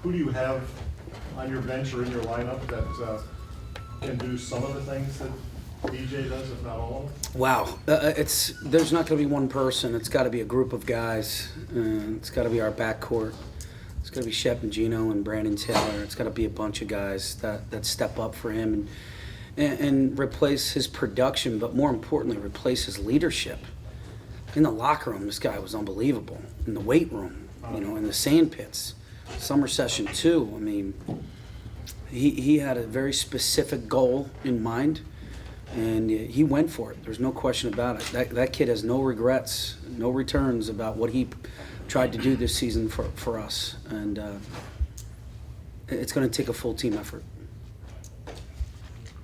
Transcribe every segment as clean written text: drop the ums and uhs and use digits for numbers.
Who do you have on your bench or in your lineup that can do some of the things that DJ does, if not all of them? Wow, there's not going to be one person. It's got to be a group of guys. It's got to be our backcourt. It's got to be Shep and Gino and Brandon Taylor. It's got to be a bunch of guys that step up for him and replace his production, but more importantly, replace his leadership. In the locker room, this guy was unbelievable. In the weight room, in the sand pits, summer session 2. I mean, he had a very specific goal in mind, and he went for it. There's no question about it. That kid has no regrets, no returns about what he tried to do this season for us, and it's going to take a full team effort.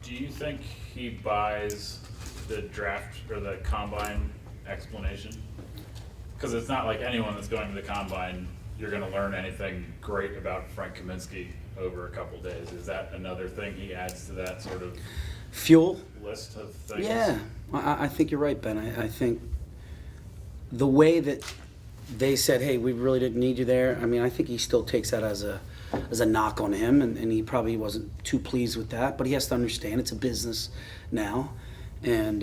Do you think he buys the draft or the combine explanation? Because it's not like anyone that's going to the combine, you're going to learn anything great about Frank Kaminsky over a couple days. Is that another thing he adds to that sort of fuel list of things? Yeah, I think you're right, Ben. I think the way that they said, hey, we really didn't need you there, I mean, I think he still takes that as a knock on him, and he probably wasn't too pleased with that, but he has to understand it's a business now, and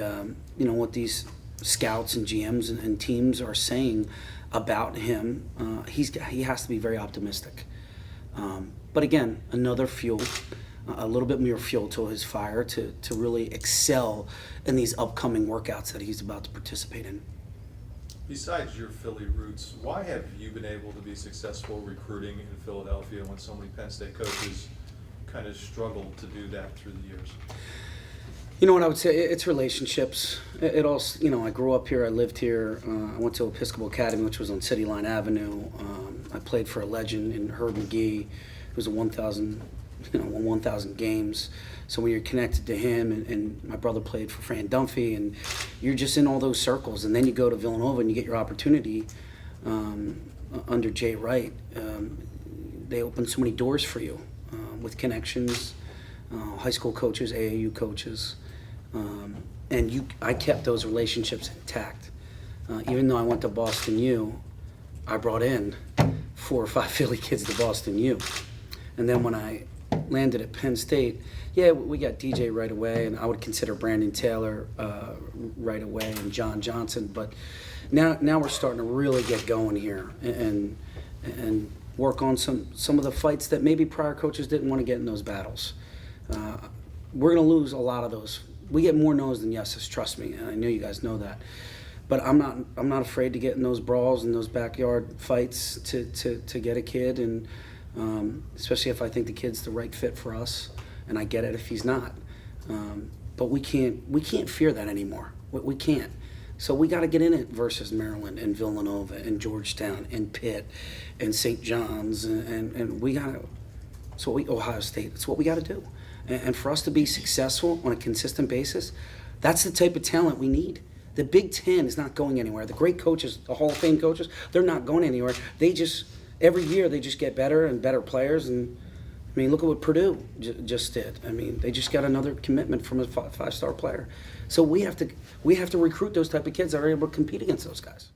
what these scouts and GMs and teams are saying about him, he has to be very optimistic. But again, another fuel, a little bit more fuel to his fire to really excel in these upcoming workouts that he's about to participate in. Besides your Philly roots, why have you been able to be successful recruiting in Philadelphia when so many Penn State coaches kind of struggled to do that through the years? You know what I would say? It's relationships. It all, I grew up here. I lived here. I went to Episcopal Academy, which was on City Line Avenue. I played for a legend in Herb McGee, who was a 1,000 games. So when you're connected to him, and my brother played for Fran Dunphy, and you're just in all those circles, and then you go to Villanova and you get your opportunity under Jay Wright. They open so many doors for you with connections, high school coaches, AAU coaches, and I kept those relationships intact. Even though I went to Boston U, I brought in 4 or 5 Philly kids to Boston U. And then when I landed at Penn State, yeah, we got DJ right away, and I would consider Brandon Taylor right away, and John Johnson. But now we're starting to really get going here and work on some of the fights that maybe prior coaches didn't want to get in those battles. We're going to lose a lot of those. We get more no's than yeses, trust me, and I know you guys know that. But I'm not afraid to get in those brawls and those backyard fights to get a kid, and especially if I think the kid's the right fit for us, and I get it if he's not. But we can't fear that anymore. We can't. So we got to get in it versus Maryland and Villanova and Georgetown and Pitt and St. John's, and we got to. Ohio State. That's what we got to do. And for us to be successful on a consistent basis, that's the type of talent we need. The Big Ten is not going anywhere. The great coaches, the Hall of Fame coaches, they're not going anywhere. Every year they just get better and better players. And I mean, look at what Purdue just did. I mean, they just got another commitment from a 5-star player. So we have to recruit those type of kids that are able to compete against those guys.